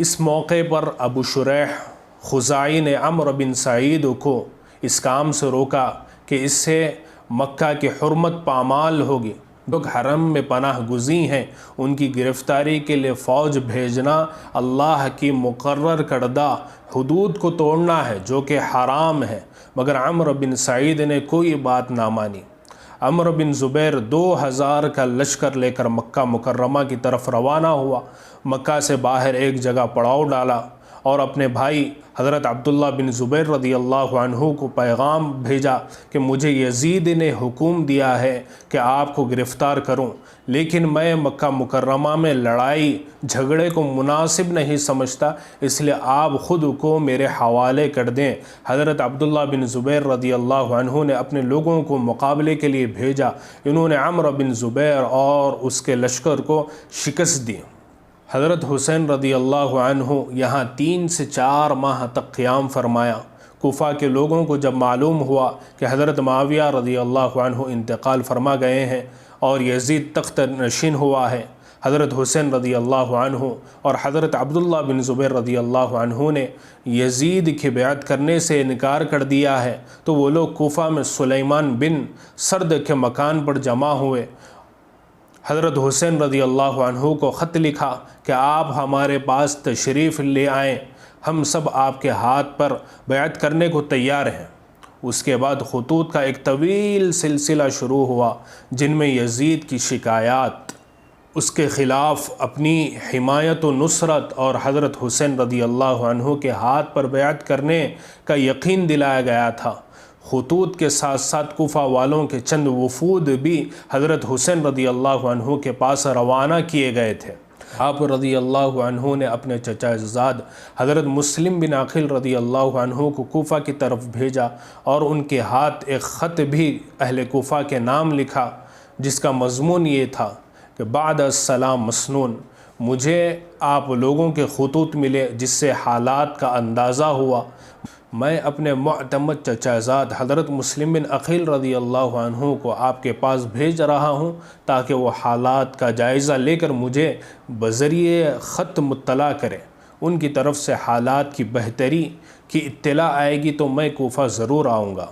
اس موقع پر ابو شریح خزاعی نے عمرو بن سعید کو اس کام سے روکا کہ اس سے مکہ کی حرمت پامال ہوگی۔ لوگ حرم میں پناہ گزین ہیں، ان کی گرفتاری کے لیے فوج بھیجنا اللہ کی مقرر کردہ حدود کو توڑنا ہے جو کہ حرام ہے، مگر عمرو بن سعید نے کوئی بات نہ مانی۔ عمرو بن زبیر 2000 کا لشکر لے کر مکہ مکرمہ کی طرف روانہ ہوا۔ مکہ سے باہر ایک جگہ پڑاؤ ڈالا اور اپنے بھائی حضرت عبداللہ بن زبیر رضی اللہ عنہ کو پیغام بھیجا کہ مجھے یزید نے حکم دیا ہے کہ آپ کو گرفتار کروں، لیکن میں مکہ مکرمہ میں لڑائی جھگڑے کو مناسب نہیں سمجھتا، اس لیے آپ خود کو میرے حوالے کر دیں۔ حضرت عبداللہ بن زبیر رضی اللہ عنہ نے اپنے لوگوں کو مقابلے کے لیے بھیجا۔ انہوں نے عمرو بن زبیر اور اس کے لشکر کو شکست دی۔ حضرت حسین رضی اللہ عنہ یہاں 3 سے 4 ماہ تک قیام فرمایا۔ کوفہ کے لوگوں کو جب معلوم ہوا کہ حضرت معاویہ رضی اللہ عنہ انتقال فرما گئے ہیں اور یزید تخت نشین ہوا ہے، حضرت حسین رضی اللہ عنہ اور حضرت عبداللہ بن زبیر رضی اللہ عنہ نے یزید کی بیعت کرنے سے انکار کر دیا ہے، تو وہ لوگ کوفہ میں سلیمان بن سرد کے مکان پر جمع ہوئے۔ حضرت حسین رضی اللہ عنہ کو خط لکھا کہ آپ ہمارے پاس تشریف لے آئیں، ہم سب آپ کے ہاتھ پر بیعت کرنے کو تیار ہیں۔ اس کے بعد خطوط کا ایک طویل سلسلہ شروع ہوا جن میں یزید کی شکایات، اس کے خلاف اپنی حمایت و نصرت اور حضرت حسین رضی اللہ عنہ کے ہاتھ پر بیعت کرنے کا یقین دلایا گیا تھا۔ خطوط کے ساتھ ساتھ کوفہ والوں کے چند وفود بھی حضرت حسین رضی اللہ عنہ کے پاس روانہ کیے گئے تھے۔ آپ رضی اللہ عنہ نے اپنے چچا زاد حضرت مسلم بن عقیل رضی اللہ عنہ کو کوفہ کی طرف بھیجا اور ان کے ہاتھ ایک خط بھی اہل کوفہ کے نام لکھا، جس کا مضمون یہ تھا کہ بعد السلام مسنون، مجھے آپ لوگوں کے خطوط ملے جس سے حالات کا اندازہ ہوا۔ میں اپنے معتمد چچا زاد حضرت مسلم بن عقیل رضی اللہ عنہ کو آپ کے پاس بھیج رہا ہوں تاکہ وہ حالات کا جائزہ لے کر مجھے بذریعہ خط مطلع کریں۔ ان کی طرف سے حالات کی بہتری کی اطلاع آئے گی تو میں کوفہ ضرور آؤں گا۔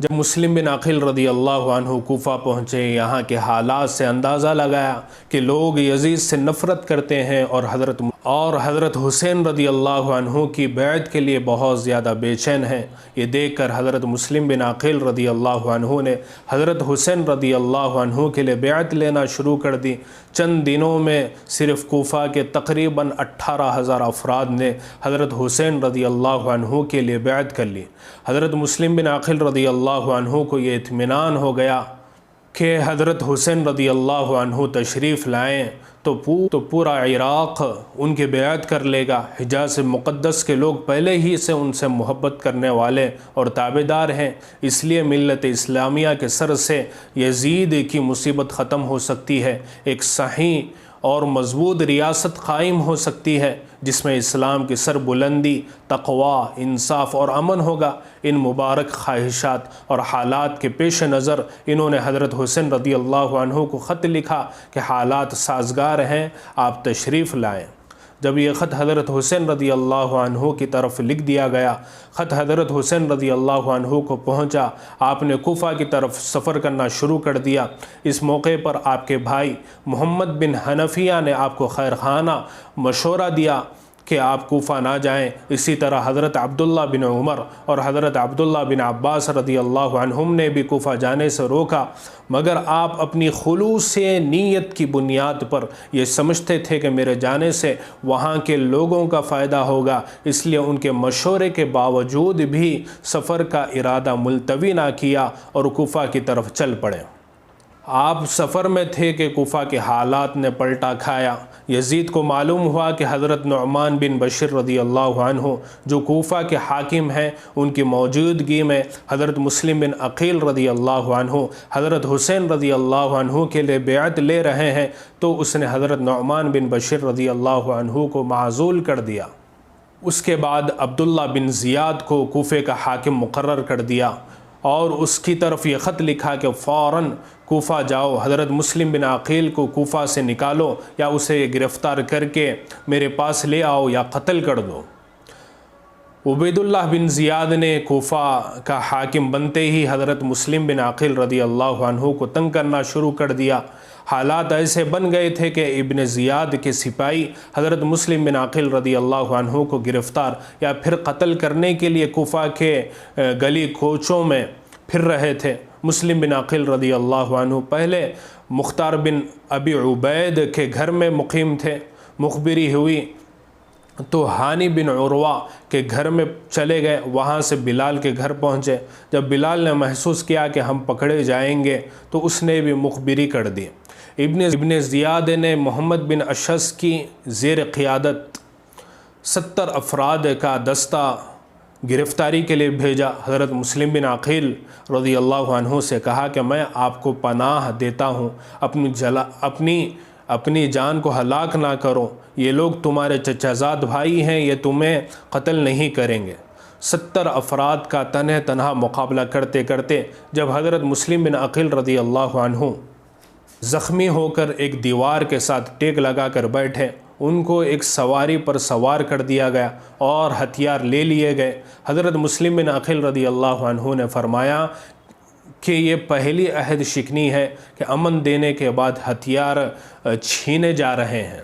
جب مسلم بن عقیل رضی اللہ عنہ کوفہ پہنچے، یہاں کے حالات سے اندازہ لگایا کہ لوگ یزید سے نفرت کرتے ہیں اور حضرت حسین رضی اللہ عنہ کی بیعت کے لیے بہت زیادہ بے چین ہیں۔ یہ دیکھ کر حضرت مسلم بن عقیل رضی اللہ عنہ نے حضرت حسین رضی اللہ عنہ کے لیے بیعت لینا شروع کر دی۔ چند دنوں میں صرف کوفہ کے تقریباً 18,000 افراد نے حضرت حسین رضی اللہ عنہ کے لیے بیعت کر لی۔ حضرت مسلم بن عقیل رضی اللہ عنہ کو یہ اطمینان ہو گیا کہ حضرت حسین رضی اللہ عنہ تشریف لائیں تو پورا عراق ان کی بیعت کر لے گا۔ حجاز مقدس کے لوگ پہلے ہی سے ان سے محبت کرنے والے اور تابعدار ہیں، اس لیے ملت اسلامیہ کے سر سے یزید کی مصیبت ختم ہو سکتی ہے، ایک صحیح اور مضبوط ریاست قائم ہو سکتی ہے جس میں اسلام کی سر بلندی، تقوی، انصاف اور امن ہوگا۔ ان مبارک خواہشات اور حالات کے پیش نظر انہوں نے حضرت حسین رضی اللہ عنہ کو خط لکھا کہ حالات سازگار ہیں، آپ تشریف لائیں۔ جب یہ خط حضرت حسین رضی اللہ عنہ کی طرف لکھ دیا گیا، خط حضرت حسین رضی اللہ عنہ کو پہنچا، آپ نے کوفہ کی طرف سفر کرنا شروع کر دیا۔ اس موقع پر آپ کے بھائی محمد بن حنفیہ نے آپ کو خیرخواہ مشورہ دیا کہ آپ کوفہ نہ جائیں۔ اسی طرح حضرت عبداللہ بن عمر اور حضرت عبداللہ بن عباس رضی اللہ عنہم نے بھی کوفہ جانے سے روکا، مگر آپ اپنی خلوص نیت کی بنیاد پر یہ سمجھتے تھے کہ میرے جانے سے وہاں کے لوگوں کا فائدہ ہوگا، اس لیے ان کے مشورے کے باوجود بھی سفر کا ارادہ ملتوی نہ کیا اور کوفہ کی طرف چل پڑے۔ آپ سفر میں تھے کہ کوفہ کے حالات نے پلٹا کھایا۔ یزید کو معلوم ہوا کہ حضرت نعمان بن بشیر رضی اللہ عنہ جو کوفہ کے حاکم ہیں، ان کی موجودگی میں حضرت مسلم بن عقیل رضی اللہ عنہ حضرت حسین رضی اللہ عنہ کے لیے بیعت لے رہے ہیں، تو اس نے حضرت نعمان بن بشیر رضی اللہ عنہ کو معزول کر دیا۔ اس کے بعد عبداللہ بن زیاد کو کوفے کا حاکم مقرر کر دیا اور اس کی طرف یہ خط لکھا کہ فوراً کوفہ جاؤ، حضرت مسلم بن عقیل کو کوفہ سے نکالو یا اسے گرفتار کر کے میرے پاس لے آؤ یا قتل کر دو۔ عبید اللہ بن زیاد نے کوفہ کا حاکم بنتے ہی حضرت مسلم بن عقیل رضی اللہ عنہ کو تنگ کرنا شروع کر دیا۔ حالات ایسے بن گئے تھے کہ ابن زیاد کے سپاہی حضرت مسلم بن عقیل رضی اللہ عنہ کو گرفتار یا پھر قتل کرنے کے لیے کوفہ کے گلی کوچوں میں پھر رہے تھے۔ مسلم بن عقیل رضی اللہ عنہ پہلے مختار بن ابی عبید کے گھر میں مقیم تھے۔ مخبری ہوئی تو ہانی بن عروہ کے گھر میں چلے گئے، وہاں سے بلال کے گھر پہنچے۔ جب بلال نے محسوس کیا کہ ہم پکڑے جائیں گے تو اس نے بھی مخبری کر دی۔ ابن زیاد نے محمد بن اشعث کی زیر قیادت 70 افراد کا دستہ گرفتاری کے لیے بھیجا۔ حضرت مسلم بن عقیل رضی اللہ عنہ سے کہا کہ میں آپ کو پناہ دیتا ہوں، اپنی جان کو ہلاک نہ کرو، یہ لوگ تمہارے چچا زاد بھائی ہیں، یہ تمہیں قتل نہیں کریں گے۔ 70 افراد کا تنہا مقابلہ کرتے کرتے جب حضرت مسلم بن عقیل رضی اللہ عنہ زخمی ہو کر ایک دیوار کے ساتھ ٹیک لگا کر بیٹھے، ان کو ایک سواری پر سوار کر دیا گیا اور ہتھیار لے لیے گئے۔ حضرت مسلم بن عقیل رضی اللہ عنہ نے فرمایا کہ یہ پہلی عہد شکنی ہے کہ امن دینے کے بعد ہتھیار چھینے جا رہے ہیں۔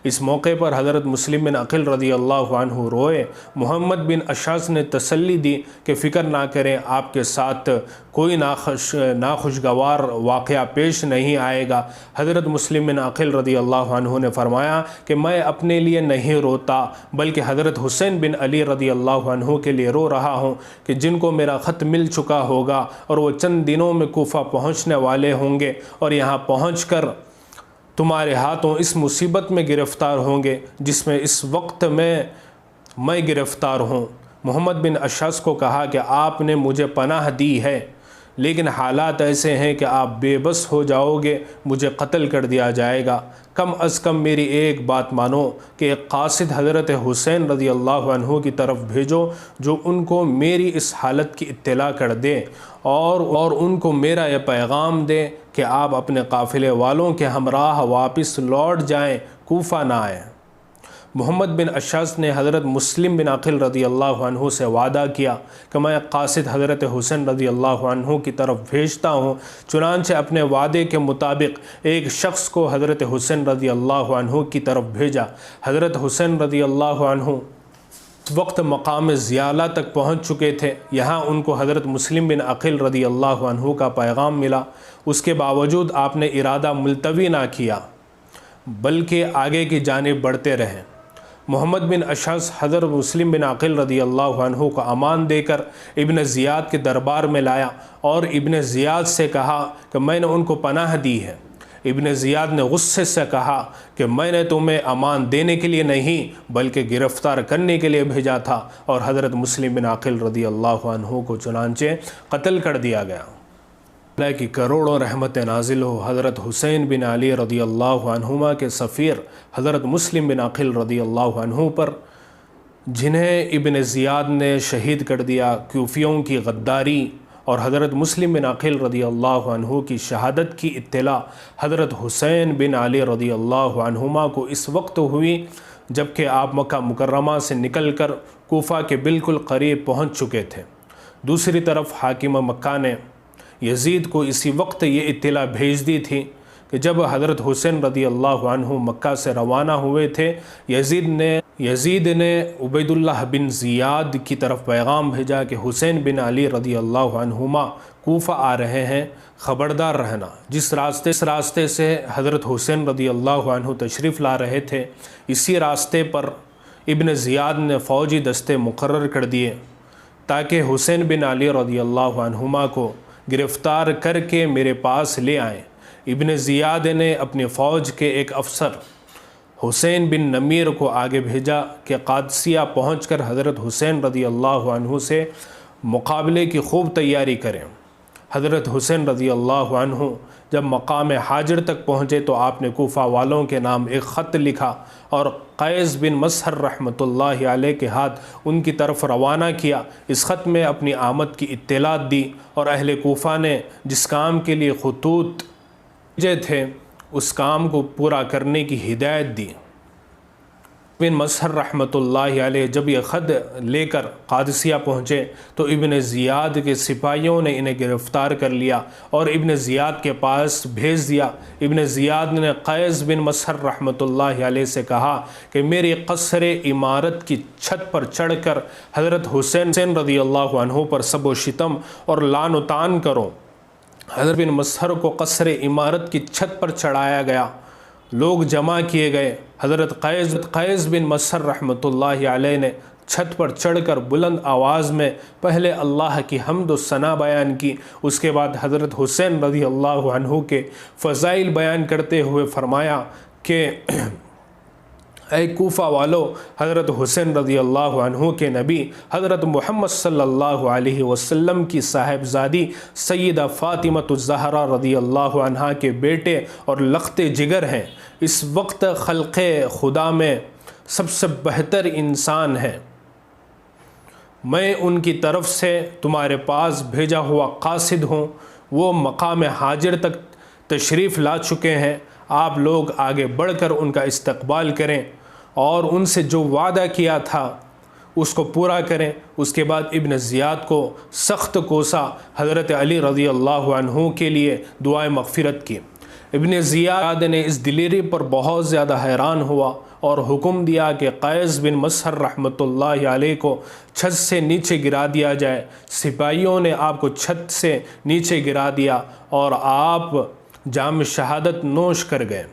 اس موقع پر حضرت مسلم بن عقیل رضی اللہ عنہ روئے۔ محمد بن اشعث نے تسلی دی کہ فکر نہ کریں، آپ کے ساتھ کوئی ناخوشگوار واقعہ پیش نہیں آئے گا۔ حضرت مسلم بن عقیل رضی اللہ عنہ نے فرمایا کہ میں اپنے لیے نہیں روتا بلکہ حضرت حسین بن علی رضی اللہ عنہ کے لیے رو رہا ہوں کہ جن کو میرا خط مل چکا ہوگا اور وہ چند دنوں میں کوفہ پہنچنے والے ہوں گے اور یہاں پہنچ کر تمہارے ہاتھوں اس مصیبت میں گرفتار ہوں گے جس میں اس وقت میں گرفتار ہوں۔ محمد بن اشعث کو کہا کہ آپ نے مجھے پناہ دی ہے لیکن حالات ایسے ہیں کہ آپ بے بس ہو جاؤ گے، مجھے قتل کر دیا جائے گا۔ کم از کم میری ایک بات مانو کہ ایک قاصد حضرت حسین رضی اللہ عنہ کی طرف بھیجو جو ان کو میری اس حالت کی اطلاع کر دے اور ان کو میرا یہ پیغام دے کہ آپ اپنے قافلے والوں کے ہمراہ واپس لوٹ جائیں، کوفہ نہ آئیں۔ محمد بن اشعث نے حضرت مسلم بن عقیل رضی اللہ عنہ سے وعدہ کیا کہ میں قاصد حضرت حسین رضی اللہ عنہ کی طرف بھیجتا ہوں۔ چنانچہ اپنے وعدے کے مطابق ایک شخص کو حضرت حسین رضی اللہ عنہ کی طرف بھیجا۔ حضرت حسین رضی اللہ عنہ اس وقت مقام زیالہ تک پہنچ چکے تھے۔ یہاں ان کو حضرت مسلم بن عقیل رضی اللہ عنہ کا پیغام ملا۔ اس کے باوجود آپ نے ارادہ ملتوی نہ کیا بلکہ آگے کی جانب بڑھتے رہے۔ محمد بن اشعث حضرت مسلم بن عقیل رضی اللہ عنہ کو امان دے کر ابن زیاد کے دربار میں لایا اور ابن زیاد سے کہا کہ میں نے ان کو پناہ دی ہے۔ ابن زیاد نے غصے سے کہا کہ میں نے تمہیں امان دینے کے لیے نہیں بلکہ گرفتار کرنے کے لیے بھیجا تھا، اور حضرت مسلم بن عقیل رضی اللہ عنہ کو چنانچہ قتل کر دیا گیا۔ اللہ کی کروڑوں رحمت نازل ہو حضرت حسین بن علی رضی اللہ عنہما کے سفیر حضرت مسلم بن عقیل رضی اللہ عنہ پر، جنہیں ابن زیاد نے شہید کر دیا۔ کوفیوں کی غداری اور حضرت مسلم بن عقیل رضی اللہ عنہ کی شہادت کی اطلاع حضرت حسین بن علی رضی اللہ عنہما کو اس وقت ہوئی جبکہ آپ مکہ مکرمہ سے نکل کر کوفہ کے بالکل قریب پہنچ چکے تھے۔ دوسری طرف حاکم مکہ نے یزید کو اسی وقت یہ اطلاع بھیج دی تھی کہ جب حضرت حسین رضی اللہ عنہ مکہ سے روانہ ہوئے تھے، یزید نے عبید اللہ بن زیاد کی طرف پیغام بھیجا کہ حسین بن علی رضی اللہ عنہما کوفہ آ رہے ہیں، خبردار رہنا۔ جس راستے سے حضرت حسین رضی اللہ عنہ تشریف لا رہے تھے، اسی راستے پر ابن زیاد نے فوجی دستے مقرر کر دیے تاکہ حسین بن علی رضی اللہ عنہما کو گرفتار کر کے میرے پاس لے آئیں۔ ابن زیاد نے اپنی فوج کے ایک افسر حسین بن نمیر کو آگے بھیجا کہ قادسیہ پہنچ کر حضرت حسین رضی اللہ عنہ سے مقابلے کی خوب تیاری کریں۔ حضرت حسین رضی اللہ عنہ جب مقام حاجر تک پہنچے تو آپ نے کوفہ والوں کے نام ایک خط لکھا اور قیس بن مسہر رحمۃ اللہ علیہ کے ہاتھ ان کی طرف روانہ کیا۔ اس خط میں اپنی آمد کی اطلاعات دی اور اہل کوفہ نے جس کام کے لیے خطوط بھیجے تھے اس کام کو پورا کرنے کی ہدایت دی۔ بن مسہر رحمۃ اللہ علیہ جب یہ خط لے کر قادسیہ پہنچے تو ابن زیاد کے سپاہیوں نے انہیں گرفتار کر لیا اور ابن زیاد کے پاس بھیج دیا۔ ابن زیاد نے قیس بن مسہر رحمۃ اللہ علیہ سے کہا کہ میری قصر عمارت کی چھت پر چڑھ کر حضرت حسین رضی اللہ عنہ پر سب و شتم اور لعن و طعن کرو۔ حضرت بن مسہر کو قصر عمارت کی چھت پر چڑھایا گیا، لوگ جمع کیے گئے۔ حضرت قیس بن مسہر رحمۃ اللہ علیہ نے چھت پر چڑھ کر بلند آواز میں پہلے اللہ کی حمد و ثنا بیان کی، اس کے بعد حضرت حسین رضی اللہ عنہ کے فضائل بیان کرتے ہوئے فرمایا کہ اے کوفہ والو، حضرت حسین رضی اللہ عنہ کے نبی حضرت محمد صلی اللہ علیہ وسلم کی صاحبزادی سیدہ فاطمہ الزہرا رضی اللہ عنہا کے بیٹے اور لخت جگر ہیں، اس وقت خلق خدا میں سب سے بہتر انسان ہیں۔ میں ان کی طرف سے تمہارے پاس بھیجا ہوا قاصد ہوں، وہ مقام حاجر تک تشریف لا چکے ہیں، آپ لوگ آگے بڑھ کر ان کا استقبال کریں اور ان سے جو وعدہ کیا تھا اس کو پورا کریں۔ اس کے بعد ابن زیاد کو سخت کوسا، حضرت علی رضی اللہ عنہ کے لیے دعائے مغفرت کی۔ ابن زیاد نے اس دلیری پر بہت زیادہ حیران ہوا اور حکم دیا کہ قیس بن مسہر رحمۃ اللہ علیہ کو چھت سے نیچے گرا دیا جائے۔ سپاہیوں نے آپ کو چھت سے نیچے گرا دیا اور آپ جام شہادت نوش کر گئے۔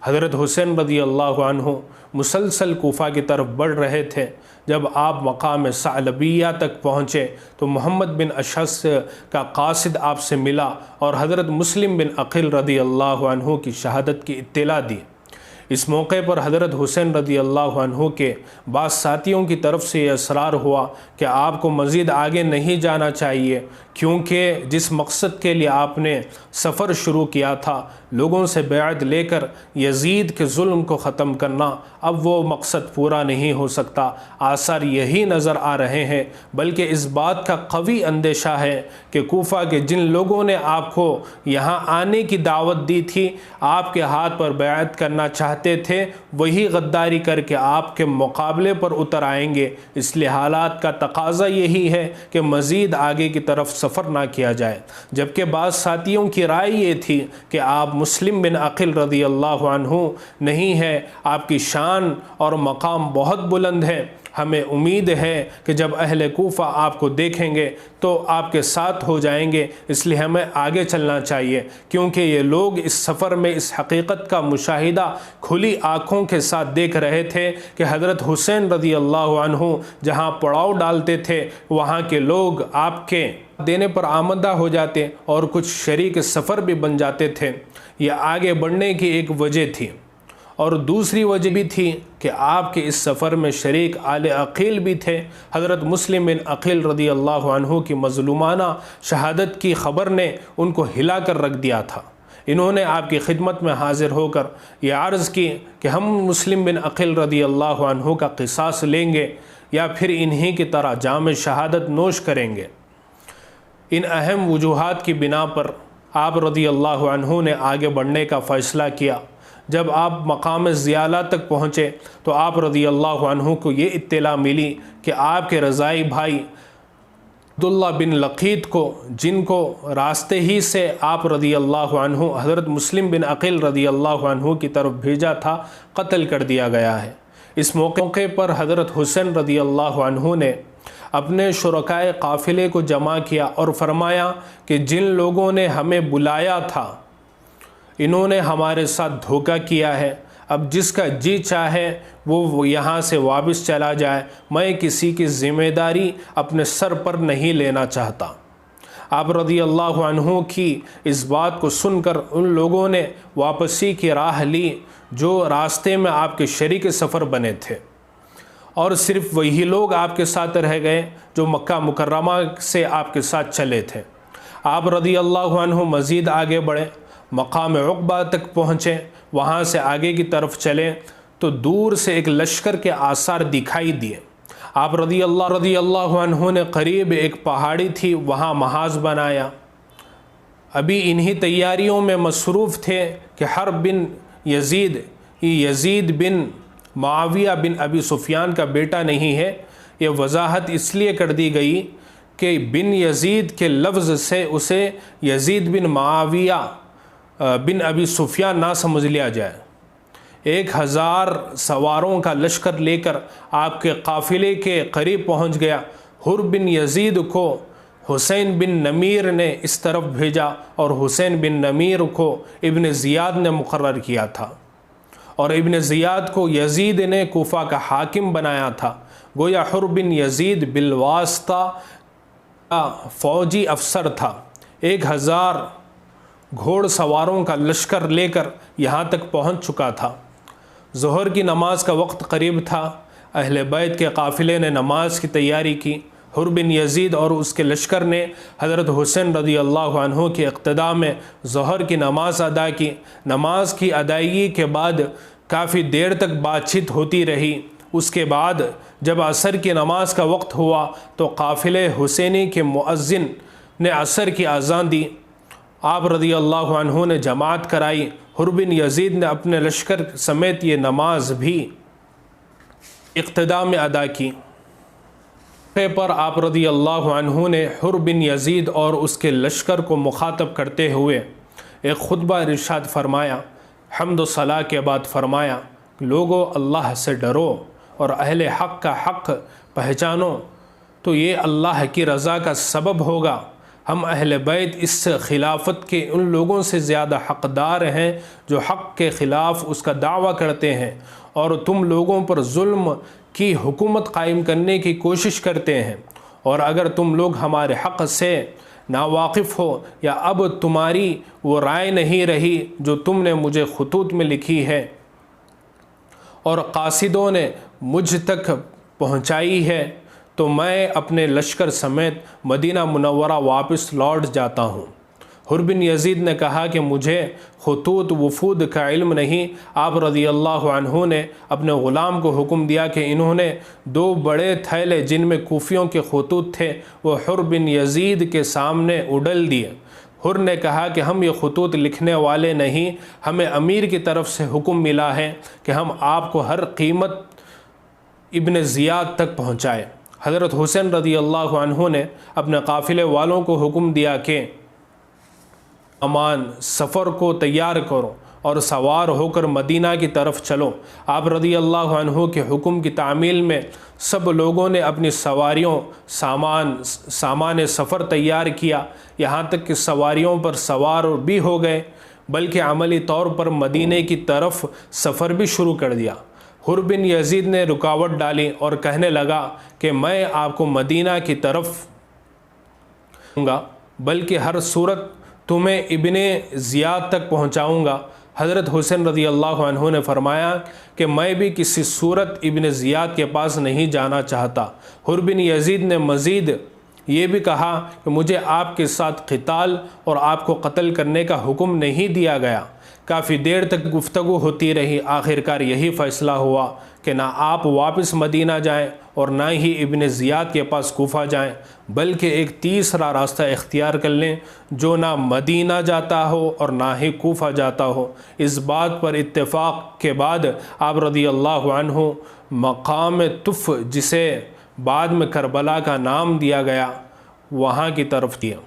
حضرت حسین رضی اللہ عنہ مسلسل کوفہ کی طرف بڑھ رہے تھے۔ جب آپ مقام ثعلبیہ تک پہنچے تو محمد بن اشعث کا قاصد آپ سے ملا اور حضرت مسلم بن عقیل رضی اللہ عنہ کی شہادت کی اطلاع دی۔ اس موقع پر حضرت حسین رضی اللہ عنہ کے بعض ساتھیوں کی طرف سے یہ اصرار ہوا کہ آپ کو مزید آگے نہیں جانا چاہیے، کیونکہ جس مقصد کے لیے آپ نے سفر شروع کیا تھا، لوگوں سے بیعت لے کر یزید کے ظلم کو ختم کرنا، اب وہ مقصد پورا نہیں ہو سکتا۔ آثار یہی نظر آ رہے ہیں، بلکہ اس بات کا قوی اندیشہ ہے کہ کوفہ کے جن لوگوں نے آپ کو یہاں آنے کی دعوت دی تھی، آپ کے ہاتھ پر بیعت کرنا چاہتے تھے، وہی غداری کر کے آپ کے مقابلے پر اتر آئیں گے۔ اس لیے حالات کا تقاضا یہی ہے کہ مزید آگے کی طرف سفر نہ کیا جائے۔ جبکہ بعض ساتھیوں کی رائے یہ تھی کہ آپ مسلم بن عقیل رضی اللہ عنہ نہیں ہے، آپ کی شان اور مقام بہت بلند ہے، ہمیں امید ہے کہ جب اہل کوفہ آپ کو دیکھیں گے تو آپ کے ساتھ ہو جائیں گے، اس لیے ہمیں آگے چلنا چاہیے، کیونکہ یہ لوگ اس سفر میں اس حقیقت کا مشاہدہ کھلی آنکھوں کے ساتھ دیکھ رہے تھے کہ حضرت حسین رضی اللہ عنہ جہاں پڑاؤ ڈالتے تھے وہاں کے لوگ آپ کے دینے پر آمدہ ہو جاتے اور کچھ شریک سفر بھی بن جاتے تھے۔ یہ آگے بڑھنے کی ایک وجہ تھی، اور دوسری وجہ بھی تھی کہ آپ کے اس سفر میں شریک آل عقیل بھی تھے۔ حضرت مسلم بن عقیل رضی اللہ عنہ کی مظلومانہ شہادت کی خبر نے ان کو ہلا کر رکھ دیا تھا۔ انہوں نے آپ کی خدمت میں حاضر ہو کر یہ عرض کی کہ ہم مسلم بن عقیل رضی اللہ عنہ کا قصاص لیں گے یا پھر انہی کی طرح جام شہادت نوش کریں گے۔ ان اہم وجوہات کی بنا پر آپ رضی اللہ عنہ نے آگے بڑھنے کا فیصلہ کیا۔ جب آپ مقام زیالہ تک پہنچے تو آپ رضی اللہ عنہ کو یہ اطلاع ملی کہ آپ کے رضائی بھائی عبداللہ بن لقیط کو، جن کو راستے ہی سے آپ رضی اللہ عنہ حضرت مسلم بن عقیل رضی اللہ عنہ کی طرف بھیجا تھا، قتل کر دیا گیا ہے۔ اس موقع پر حضرت حسین رضی اللہ عنہ نے اپنے شرکائے قافلے کو جمع کیا اور فرمایا کہ جن لوگوں نے ہمیں بلایا تھا انہوں نے ہمارے ساتھ دھوکہ کیا ہے، اب جس کا جی چاہے وہ یہاں سے واپس چلا جائے، میں کسی کی ذمہ داری اپنے سر پر نہیں لینا چاہتا۔ آپ رضی اللہ عنہ کی اس بات کو سن کر ان لوگوں نے واپسی کی راہ لی جو راستے میں آپ کے شریک سفر بنے تھے، اور صرف وہی لوگ آپ کے ساتھ رہ گئے جو مکہ مکرمہ سے آپ کے ساتھ چلے تھے۔ آپ رضی اللہ عنہ مزید آگے بڑھے، مقام عقبہ تک پہنچے، وہاں سے آگے کی طرف چلے تو دور سے ایک لشکر کے آثار دکھائی دیے۔ آپ رضی اللہ عنہ نے قریب ایک پہاڑی تھی، وہاں محاذ بنایا۔ ابھی انہی تیاریوں میں مصروف تھے کہ حرب بن یزید بن معاویہ بن ابی سفیان کا بیٹا نہیں ہے۔ یہ وضاحت اس لیے کر دی گئی کہ بن یزید کے لفظ سے اسے یزید بن معاویہ بن ابی سفیان نہ سمجھ لیا جائے۔ 1000 سواروں کا لشکر لے کر آپ کے قافلے کے قریب پہنچ گیا۔ حر بن یزید کو حسین بن نمیر نے اس طرف بھیجا اور حسین بن نمیر کو ابن زیاد نے مقرر کیا تھا، اور ابن زیاد کو یزید نے کوفہ کا حاکم بنایا تھا۔ گویا حر بن یزید بالواسطہ فوجی افسر تھا۔ 1000 گھوڑ سواروں کا لشکر لے کر یہاں تک پہنچ چکا تھا۔ ظہر کی نماز کا وقت قریب تھا۔ اہل بیت کے قافلے نے نماز کی تیاری کی۔ حر بن یزید اور اس کے لشکر نے حضرت حسین رضی اللہ عنہ کی اقتداء میں ظہر کی نماز ادا کی۔ نماز کی ادائیگی کے بعد کافی دیر تک بات چیت ہوتی رہی۔ اس کے بعد جب عصر کی نماز کا وقت ہوا تو قافلے حسینی کے مؤذن نے عصر کی اذان دی۔ آپ رضی اللہ عنہ نے جماعت کرائی۔ حر بن یزید نے اپنے لشکر سمیت یہ نماز بھی اقتداء میں ادا کی۔ پر آپ رضی اللہ عنہ نے حر بن یزید اور اس کے لشکر کو مخاطب کرتے ہوئے ایک خطبہ ارشاد فرمایا۔ حمد و ثنا کے بعد فرمایا، لوگو اللہ سے ڈرو اور اہل حق کا حق پہچانو تو یہ اللہ کی رضا کا سبب ہوگا۔ ہم اہل بیت اس خلافت کے ان لوگوں سے زیادہ حقدار ہیں جو حق کے خلاف اس کا دعویٰ کرتے ہیں اور تم لوگوں پر ظلم کی حکومت قائم کرنے کی کوشش کرتے ہیں، اور اگر تم لوگ ہمارے حق سے ناواقف ہو یا اب تمہاری وہ رائے نہیں رہی جو تم نے مجھے خطوط میں لکھی ہے اور قاصدوں نے مجھ تک پہنچائی ہے، تو میں اپنے لشکر سمیت مدینہ منورہ واپس لوٹ جاتا ہوں۔ حر بن یزید نے کہا کہ مجھے خطوط وفود کا علم نہیں۔ آپ رضی اللہ عنہ نے اپنے غلام کو حکم دیا کہ انہوں نے 2 بڑے تھیلے جن میں کوفیوں کے خطوط تھے وہ حر بن یزید کے سامنے اڈل دیے۔ حر نے کہا کہ ہم یہ خطوط لکھنے والے نہیں، ہمیں امیر کی طرف سے حکم ملا ہے کہ ہم آپ کو ہر قیمت ابن زیاد تک پہنچائے۔ حضرت حسین رضی اللہ عنہ نے اپنے قافلے والوں کو حکم دیا کہ سفر کو تیار کرو اور سوار ہو کر مدینہ کی طرف چلو۔ آپ رضی اللہ عنہ کے حکم کی تعمیل میں سب لوگوں نے اپنی سواریوں سامان سفر تیار کیا، یہاں تک کہ سواریوں پر سوار بھی ہو گئے، بلکہ عملی طور پر مدینہ کی طرف سفر بھی شروع کر دیا۔ حر بن یزید نے رکاوٹ ڈالی اور کہنے لگا کہ میں آپ کو مدینہ کی طرف ہوں گا، بلکہ ہر صورت تمہیں ابن زیاد تک پہنچاؤں گا۔ حضرت حسین رضی اللہ عنہ نے فرمایا کہ میں بھی کسی صورت ابن زیاد کے پاس نہیں جانا چاہتا۔ حر بن یزید نے مزید یہ بھی کہا کہ مجھے آپ کے ساتھ قتال اور آپ کو قتل کرنے کا حکم نہیں دیا گیا۔ کافی دیر تک گفتگو ہوتی رہی۔ آخرکار یہی فیصلہ ہوا کہ نہ آپ واپس مدینہ جائیں اور نہ ہی ابن زیاد کے پاس کوفہ جائیں، بلکہ ایک تیسرا راستہ اختیار کر لیں جو نہ مدینہ جاتا ہو اور نہ ہی کوفہ جاتا ہو۔ اس بات پر اتفاق کے بعد آپ رضی اللہ عنہ مقام طف، جسے بعد میں کربلا کا نام دیا گیا، وہاں کی طرف کیا۔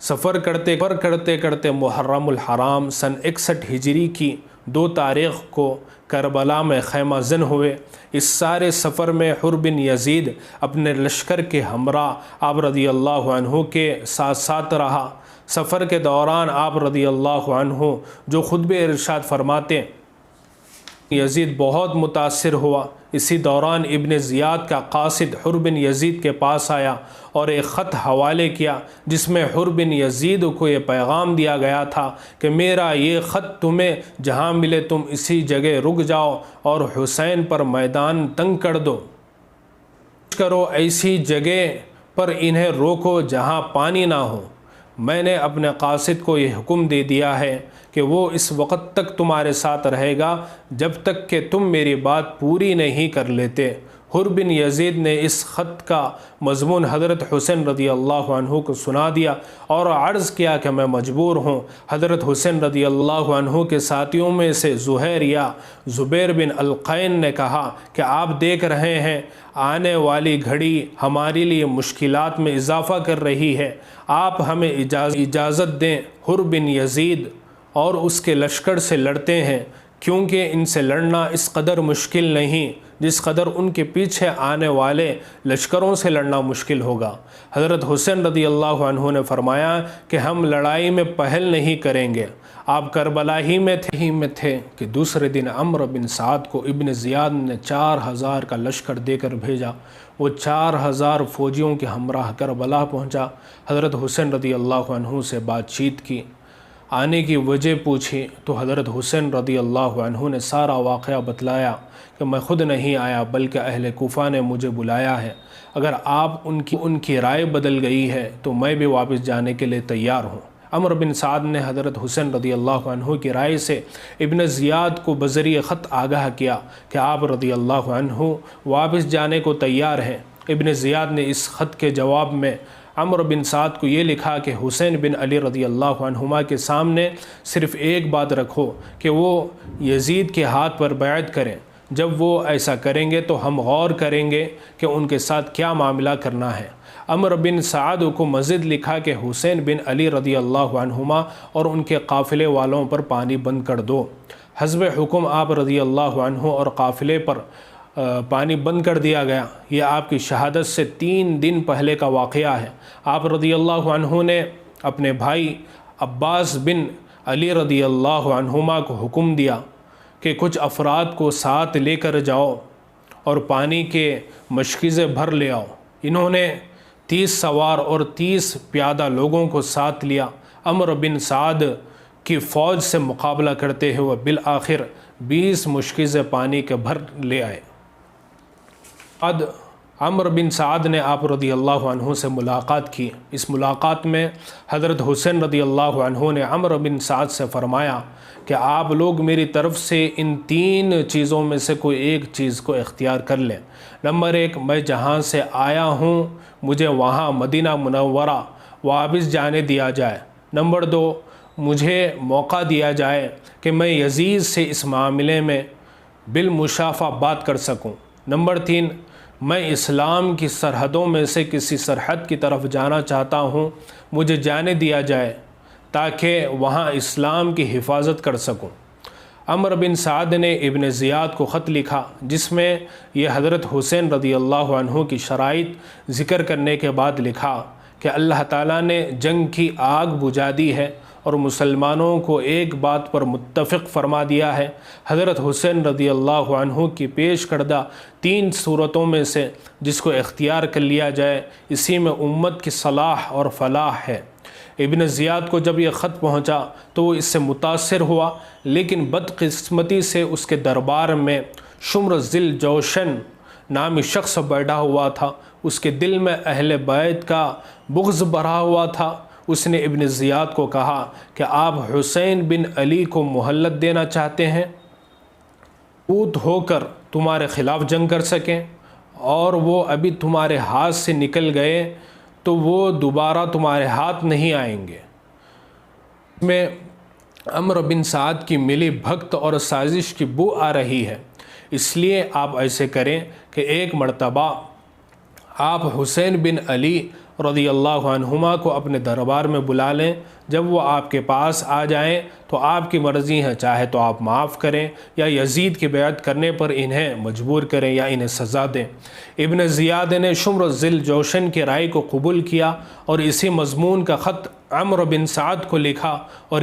سفر کرتے محرم الحرام سن 61 ہجری کی 2 تاریخ کو کربلا میں خیمہ زن ہوئے۔ اس سارے سفر میں حر بن یزید اپنے لشکر کے ہمراہ آپ رضی اللہ عنہ کے ساتھ رہا۔ سفر کے دوران آپ رضی اللہ عنہ جو خطبے ارشاد فرماتے، یزید بہت متاثر ہوا۔ اسی دوران ابن زیاد کا قاصد حر بن یزید کے پاس آیا اور ایک خط حوالے کیا جس میں حر بن یزید کو یہ پیغام دیا گیا تھا کہ میرا یہ خط تمہیں جہاں ملے تم اسی جگہ رک جاؤ اور حسین پر میدان تنگ کر دو، ایسی جگہ پر انہیں روکو جہاں پانی نہ ہو، میں نے اپنے قاصد کو یہ حکم دے دیا ہے کہ وہ اس وقت تک تمہارے ساتھ رہے گا جب تک کہ تم میری بات پوری نہیں کر لیتے۔ حر بن یزید نے اس خط کا مضمون حضرت حسین رضی اللہ عنہ کو سنا دیا اور عرض کیا کہ میں مجبور ہوں۔ حضرت حسین رضی اللہ عنہ کے ساتھیوں میں سے زہیر یا زبیر بن القین نے کہا کہ آپ دیکھ رہے ہیں آنے والی گھڑی ہمارے لیے مشکلات میں اضافہ کر رہی ہے، آپ ہمیں اجازت دیں۔ حر بن یزید اور اس کے لشکر سے لڑتے ہیں، کیونکہ ان سے لڑنا اس قدر مشکل نہیں جس قدر ان کے پیچھے آنے والے لشکروں سے لڑنا مشکل ہوگا۔ حضرت حسین رضی اللہ عنہ نے فرمایا کہ ہم لڑائی میں پہل نہیں کریں گے۔ آپ کربلا ہی میں تھے کہ دوسرے دن عمرو بن سعد کو ابن زیاد نے 4000 کا لشکر دے کر بھیجا۔ وہ 4000 فوجیوں کے ہمراہ کربلا پہنچا۔ حضرت حسین رضی اللہ عنہ سے بات چیت کی، آنے کی وجہ پوچھی تو حضرت حسین رضی اللہ عنہ نے سارا واقعہ بتلایا کہ میں خود نہیں آیا بلکہ اہل کوفہ نے مجھے بلایا ہے، اگر آپ ان کی رائے بدل گئی ہے تو میں بھی واپس جانے کے لیے تیار ہوں۔ عمرو بن سعد نے حضرت حسین رضی اللہ عنہ کی رائے سے ابن زیاد کو بذریعہ خط آگاہ کیا کہ آپ رضی اللہ عنہ واپس جانے کو تیار ہیں۔ ابن زیاد نے اس خط کے جواب میں عمرو بن سعد کو یہ لکھا کہ حسین بن علی رضی اللہ عنہما کے سامنے صرف ایک بات رکھو کہ وہ یزید کے ہاتھ پر بیعت کریں، جب وہ ایسا کریں گے تو ہم غور کریں گے کہ ان کے ساتھ کیا معاملہ کرنا ہے۔ عمرو بن سعد کو مزید لکھا کہ حسین بن علی رضی اللہ عنہما اور ان کے قافلے والوں پر پانی بند کر دو۔ حسب حکم آپ رضی اللہ عنہ اور قافلے پر پانی بند کر دیا گیا۔ یہ آپ کی شہادت سے 3 دن پہلے کا واقعہ ہے۔ آپ رضی اللہ عنہ نے اپنے بھائی عباس بن علی رضی اللہ عنہما کو حکم دیا کہ کچھ افراد کو ساتھ لے کر جاؤ اور پانی کے مشکیزیں بھر لے آؤ۔ انہوں نے 30 سوار اور 30 پیادہ لوگوں کو ساتھ لیا۔ عمرو بن سعد کی فوج سے مقابلہ کرتے ہوئے بالآخر 20 مشکیزیں پانی کے بھر لے آئے۔ عمرو بن سعد نے آپ رضی اللہ عنہ سے ملاقات کی۔ اس ملاقات میں حضرت حسین رضی اللہ عنہ نے عمرو بن سعد سے فرمایا کہ آپ لوگ میری طرف سے ان 3 چیزوں میں سے کوئی ایک چیز کو اختیار کر لیں۔ نمبر 1، میں جہاں سے آیا ہوں مجھے وہاں مدینہ منورہ واپس جانے دیا جائے۔ نمبر 2، مجھے موقع دیا جائے کہ میں یزید سے اس معاملے میں بالمشافہ بات کر سکوں۔ نمبر 3، میں اسلام کی سرحدوں میں سے کسی سرحد کی طرف جانا چاہتا ہوں، مجھے جانے دیا جائے تاکہ وہاں اسلام کی حفاظت کر سکوں۔ عمرو بن سعد نے ابن زیاد کو خط لکھا جس میں یہ حضرت حسین رضی اللہ عنہ کی شرائط ذکر کرنے کے بعد لکھا کہ اللہ تعالیٰ نے جنگ کی آگ بجھا دی ہے اور مسلمانوں کو ایک بات پر متفق فرما دیا ہے۔ حضرت حسین رضی اللہ عنہ کی پیش کردہ 3 صورتوں میں سے جس کو اختیار کر لیا جائے اسی میں امت کی صلاح اور فلاح ہے۔ ابن زیاد کو جب یہ خط پہنچا تو وہ اس سے متاثر ہوا، لیکن بدقسمتی سے اس کے دربار میں شمر ذل جوشن نامی شخص بیٹھا ہوا تھا۔ اس کے دل میں اہل بیت کا بغض بھرا ہوا تھا۔ اس نے ابن زیاد کو کہا کہ آپ حسین بن علی کو مہلت دینا چاہتے ہیں اوت ہو کر تمہارے خلاف جنگ کر سکیں، اور وہ ابھی تمہارے ہاتھ سے نکل گئے تو وہ دوبارہ تمہارے ہاتھ نہیں آئیں گے۔ میں عمرو بن سعد کی ملی بھگت اور سازش کی بو آ رہی ہے، اس لیے آپ ایسے کریں کہ ایک مرتبہ آپ حسین بن علی رضی اللہ عنہما کو اپنے دربار میں بلا لیں۔ جب وہ آپ کے پاس آ جائیں تو آپ کی مرضی ہے، چاہے تو آپ معاف کریں یا یزید کی بیعت کرنے پر انہیں مجبور کریں یا انہیں سزا دیں۔ ابن زیاد نے شمر ذل جوشن کی رائے کو قبول کیا اور اسی مضمون کا خط عمرو بن سعد کو لکھا، اور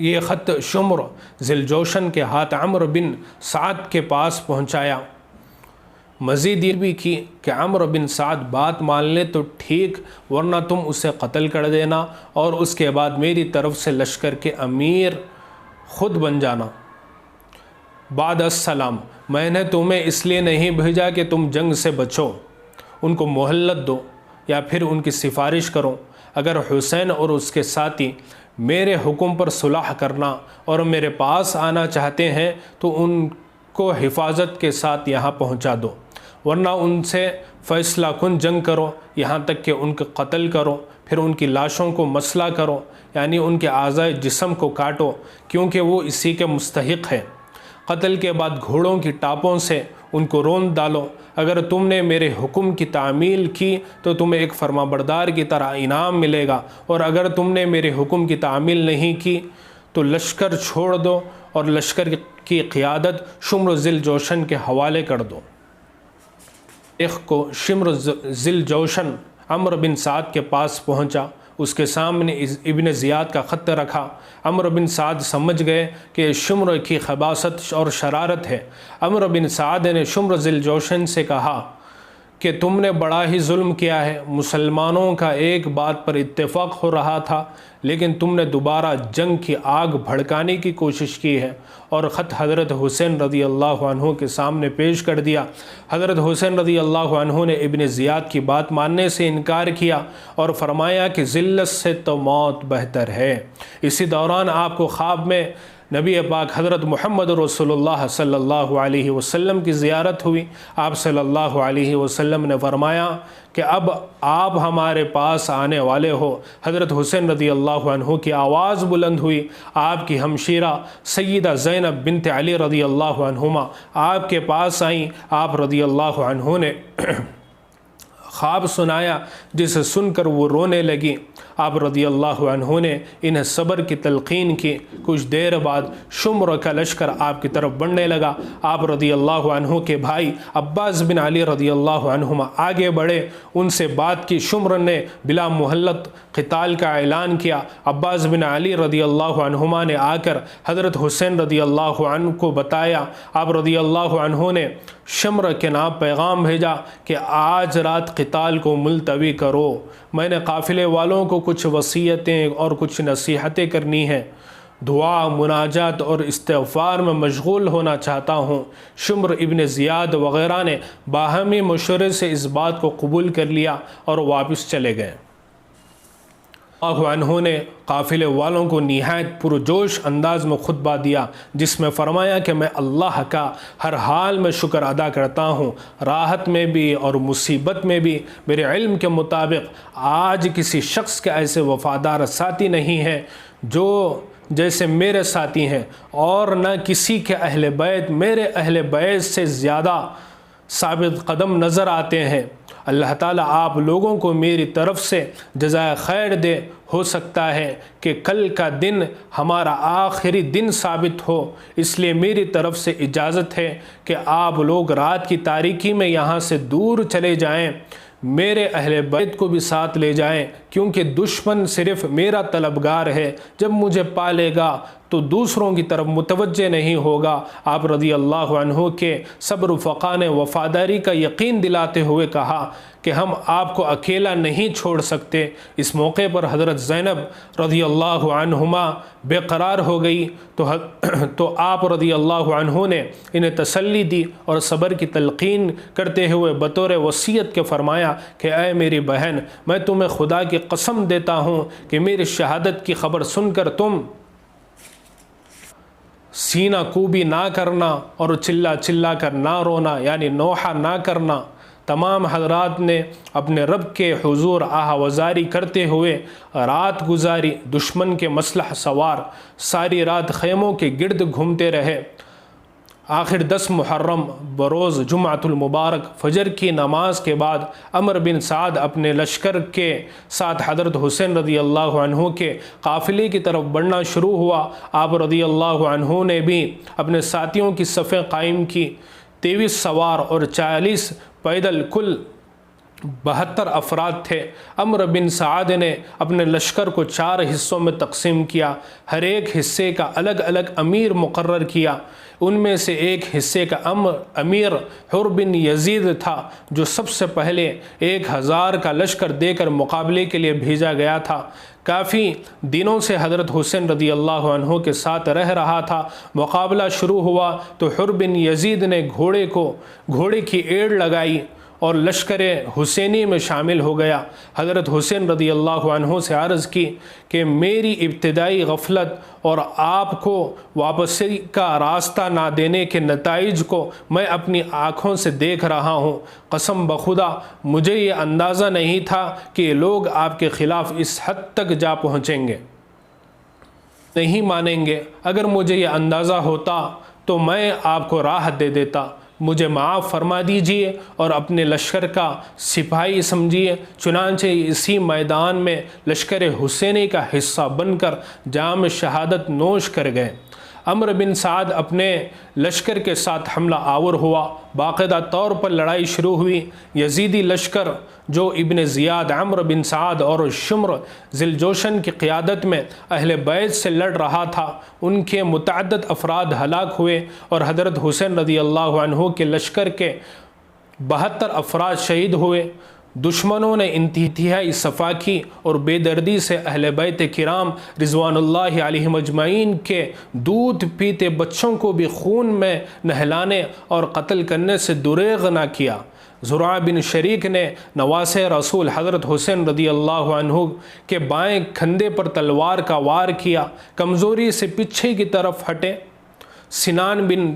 یہ خط شمر ذل جوشن کے ہاتھ عمرو بن سعد کے پاس پہنچایا۔ مزید یہ بھی کی کہ عمرو بن سعد بات مان لے تو ٹھیک، ورنہ تم اسے قتل کر دینا اور اس کے بعد میری طرف سے لشکر کے امیر خود بن جانا۔ بعد السلام، میں نے تمہیں اس لیے نہیں بھیجا کہ تم جنگ سے بچو، ان کو مہلت دو یا پھر ان کی سفارش کرو۔ اگر حسین اور اس کے ساتھی میرے حکم پر صلح کرنا اور میرے پاس آنا چاہتے ہیں تو ان کو حفاظت کے ساتھ یہاں پہنچا دو، ورنہ ان سے فیصلہ کن جنگ کرو یہاں تک کہ ان کا قتل کرو، پھر ان کی لاشوں کو مسلح کرو، یعنی ان کے اعضائے جسم کو کاٹو، کیونکہ وہ اسی کے مستحق ہے۔ قتل کے بعد گھوڑوں کی ٹاپوں سے ان کو روند ڈالو۔ اگر تم نے میرے حکم کی تعمیل کی تو تمہیں ایک فرمانبردار کی طرح انعام ملے گا، اور اگر تم نے میرے حکم کی تعمیل نہیں کی تو لشکر چھوڑ دو اور لشکر کی قیادت شمر ذی جوشن کے حوالے کر دو۔ ایک کو شمر ذی جوشن عمرو بن سعد کے پاس پہنچا، اس کے سامنے ابن زیاد کا خط رکھا۔ عمرو بن سعد سمجھ گئے کہ شمر کی خباثت اور شرارت ہے۔ عمرو بن سعد نے شمر ذی جوشن سے کہا کہ تم نے بڑا ہی ظلم کیا ہے، مسلمانوں کا ایک بات پر اتفاق ہو رہا تھا، لیکن تم نے دوبارہ جنگ کی آگ بھڑکانے کی کوشش کی ہے، اور خط حضرت حسین رضی اللہ عنہ کے سامنے پیش کر دیا۔ حضرت حسین رضی اللہ عنہ نے ابن زیاد کی بات ماننے سے انکار کیا اور فرمایا کہ ذلت سے تو موت بہتر ہے۔ اسی دوران آپ کو خواب میں نبی پاک حضرت محمد رسول اللہ صلی اللہ علیہ وسلم کی زیارت ہوئی۔ آپ صلی اللہ علیہ وسلم نے فرمایا کہ اب آپ ہمارے پاس آنے والے ہو۔ حضرت حسین رضی اللہ عنہ کی آواز بلند ہوئی۔ آپ کی ہمشیرہ سیدہ زینب بنت علی رضی اللہ عنہما آپ کے پاس آئیں۔ آپ رضی اللہ عنہ نے خواب سنایا جسے سن کر وہ رونے لگی۔ آپ رضی اللہ عنہ نے انہیں صبر کی تلقین کی۔ کچھ دیر بعد شمر کا لشکر آپ کی طرف بڑھنے لگا۔ آپ رضی اللہ عنہ کے بھائی عباس بن علی رضی اللہ عنہما آگے بڑھے، ان سے بات کی۔ شمر نے بلا مہلت قتال کا اعلان کیا۔ عباس بن علی رضی اللہ عنہما نے آ کر حضرت حسین رضی اللہ عنہ کو بتایا۔ آپ رضی اللہ عنہ نے شمر کے نام پیغام بھیجا کہ آج رات قتال کو ملتوی کرو، میں نے قافلے والوں کو کچھ وصیتیں اور کچھ نصیحتیں کرنی ہیں، دعا، مناجات اور استغفار میں مشغول ہونا چاہتا ہوں۔ شمر ابن زیاد وغیرہ نے باہمی مشورے سے اس بات کو قبول کر لیا اور واپس چلے گئے۔ اللہ عنہ نے قافلے والوں کو نہایت پرجوش انداز میں خطبہ دیا، جس میں فرمایا کہ میں اللہ کا ہر حال میں شکر ادا کرتا ہوں، راحت میں بھی اور مصیبت میں بھی۔ میرے علم کے مطابق آج کسی شخص کے ایسے وفادار ساتھی نہیں ہیں جو جیسے میرے ساتھی ہیں، اور نہ کسی کے اہل بیت میرے اہل بیت سے زیادہ ثابت قدم نظر آتے ہیں۔ اللہ تعالیٰ آپ لوگوں کو میری طرف سے جزائے خیر دے۔ ہو سکتا ہے کہ کل کا دن ہمارا آخری دن ثابت ہو، اس لیے میری طرف سے اجازت ہے کہ آپ لوگ رات کی تاریکی میں یہاں سے دور چلے جائیں، میرے اہل بیت کو بھی ساتھ لے جائیں، کیونکہ دشمن صرف میرا طلبگار ہے، جب مجھے پالے گا تو دوسروں کی طرف متوجہ نہیں ہوگا۔ آپ رضی اللہ عنہ کے صبر و فقا نے وفاداری کا یقین دلاتے ہوئے کہا کہ ہم آپ کو اکیلا نہیں چھوڑ سکتے۔ اس موقع پر حضرت زینب رضی اللہ عنہما بے قرار ہو گئی تو آپ رضی اللہ عنہ نے انہیں تسلی دی اور صبر کی تلقین کرتے ہوئے بطور وصیت کے فرمایا کہ اے میری بہن، میں تمہیں خدا کی قسم دیتا ہوں کہ میری شہادت کی خبر سن کر تم سینہ کوبی نہ کرنا اور چلا چلا کر نہ رونا، یعنی نوحہ نہ کرنا۔ تمام حضرات نے اپنے رب کے حضور آہ وزاری کرتے ہوئے رات گزاری۔ دشمن کے مسلح سوار ساری رات خیموں کے گرد گھومتے رہے۔ آخر 10 محرم بروز جمعۃ المبارک فجر کی نماز کے بعد عمرو بن سعد اپنے لشکر کے ساتھ حضرت حسین رضی اللہ عنہ کے قافلے کی طرف بڑھنا شروع ہوا۔ آپ رضی اللہ عنہ نے بھی اپنے ساتھیوں کی صفیں قائم کی۔ 23 سوار اور 40 پیدل، کل 72 افراد تھے۔ عمرو بن سعد نے اپنے لشکر کو 4 حصوں میں تقسیم کیا، ہر ایک حصے کا الگ الگ امیر مقرر کیا۔ ان میں سے ایک حصے کا امیر حر بن یزید تھا، جو سب سے پہلے 1000 کا لشکر دے کر مقابلے کے لیے بھیجا گیا تھا۔ کافی دنوں سے حضرت حسین رضی اللہ عنہ کے ساتھ رہ رہا تھا۔ مقابلہ شروع ہوا تو حر بن یزید نے گھوڑے کی ایڑ لگائی اور لشکر حسینی میں شامل ہو گیا۔ حضرت حسین رضی اللہ عنہ سے عرض کی کہ میری ابتدائی غفلت اور آپ کو واپسی کا راستہ نہ دینے کے نتائج کو میں اپنی آنکھوں سے دیکھ رہا ہوں۔ قسم بخدا مجھے یہ اندازہ نہیں تھا کہ یہ لوگ آپ کے خلاف اس حد تک جا پہنچیں گے، نہیں مانیں گے۔ اگر مجھے یہ اندازہ ہوتا تو میں آپ کو راحت دے دیتا۔ مجھے معاف فرما دیجئے اور اپنے لشکر کا سپاہی سمجھیے۔ چنانچہ اسی میدان میں لشکر حسینی کا حصہ بن کر جام شہادت نوش کر گئے۔ عمرو بن سعد اپنے لشکر کے ساتھ حملہ آور ہوا۔ باقاعدہ طور پر لڑائی شروع ہوئی۔ یزیدی لشکر جو ابن زیاد، عمرو بن سعد اور شمر ذیلجوشن کی قیادت میں اہل بیت سے لڑ رہا تھا، ان کے متعدد افراد ہلاک ہوئے اور حضرت حسین رضی اللہ عنہ کے لشکر کے 72 افراد شہید ہوئے۔ دشمنوں نے انتہائی صفاقی اور بے دردی سے اہل بیت کرام رضوان اللہ علیہم اجمعین کے دودھ پیتے بچوں کو بھی خون میں نہلانے اور قتل کرنے سے دریغ نہ کیا۔ زرع بن شریک نے نواسہ رسول حضرت حسین رضی اللہ عنہ کے بائیں کندھے پر تلوار کا وار کیا، کمزوری سے پیچھے کی طرف ہٹے۔ سنان بن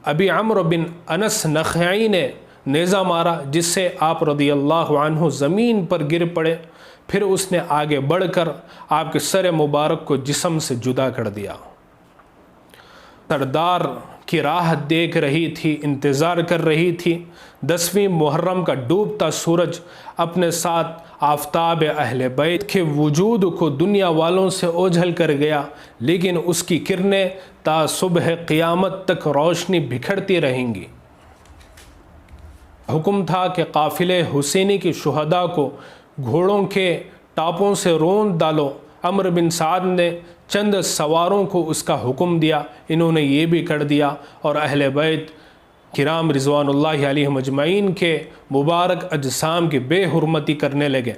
ابی عمرو بن انس نخعی نے نیزہ مارا، جس سے آپ رضی اللہ عنہ زمین پر گر پڑے۔ پھر اس نے آگے بڑھ کر آپ کے سر مبارک کو جسم سے جدا کر دیا۔ سردار کی راہ دیکھ رہی تھی، انتظار کر رہی تھی۔ 10ویں محرم کا ڈوبتا سورج اپنے ساتھ آفتاب اہل بیت کے وجود کو دنیا والوں سے اوجھل کر گیا، لیکن اس کی کرنیں تا صبح قیامت تک روشنی بکھرتی رہیں گی۔ حکم تھا کہ قافلے حسینی کی شہداء کو گھوڑوں کے ٹاپوں سے روند ڈالو۔ عمرو بن سعد نے چند سواروں کو اس کا حکم دیا، انہوں نے یہ بھی کر دیا اور اہل بیت کرام رضوان اللہ علیہم اجمعین کے مبارک اجسام کی بے حرمتی کرنے لگے۔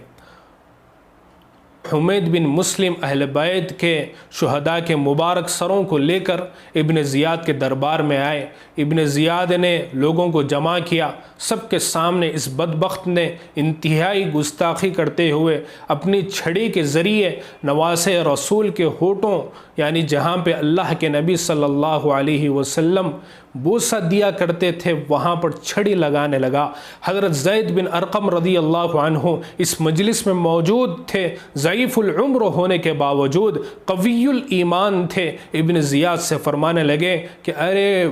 حمید بن مسلم اہل بیت کے شہداء کے مبارک سروں کو لے کر ابن زیاد کے دربار میں آئے۔ ابن زیاد نے لوگوں کو جمع کیا۔ سب کے سامنے اس بدبخت نے انتہائی گستاخی کرتے ہوئے اپنی چھڑی کے ذریعے نواسہ رسول کے ہونٹوں، یعنی جہاں پہ اللہ کے نبی صلی اللہ علیہ وسلم بوسہ دیا کرتے تھے، وہاں پر چھڑی لگانے لگا۔ حضرت زید بن ارقم رضی اللہ عنہ اس مجلس میں موجود تھے، ضعیف العمر ہونے کے باوجود قوی الایمان تھے۔ ابن زیاد سے فرمانے لگے کہ ارے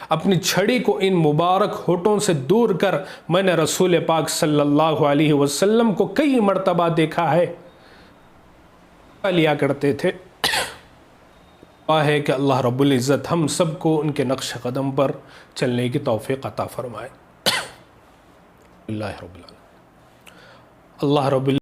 اپنی چھڑی کو ان مبارک ہونٹوں سے دور کر، میں نے رسول پاک صلی اللہ علیہ وسلم کو کئی مرتبہ دیکھا ہے لیا کرتے تھے۔ ہے کہ اللہ رب العزت ہم سب کو ان کے نقش قدم پر چلنے کی توفیق عطا فرمائے۔ اللہ رب العالمین۔ اللہ رب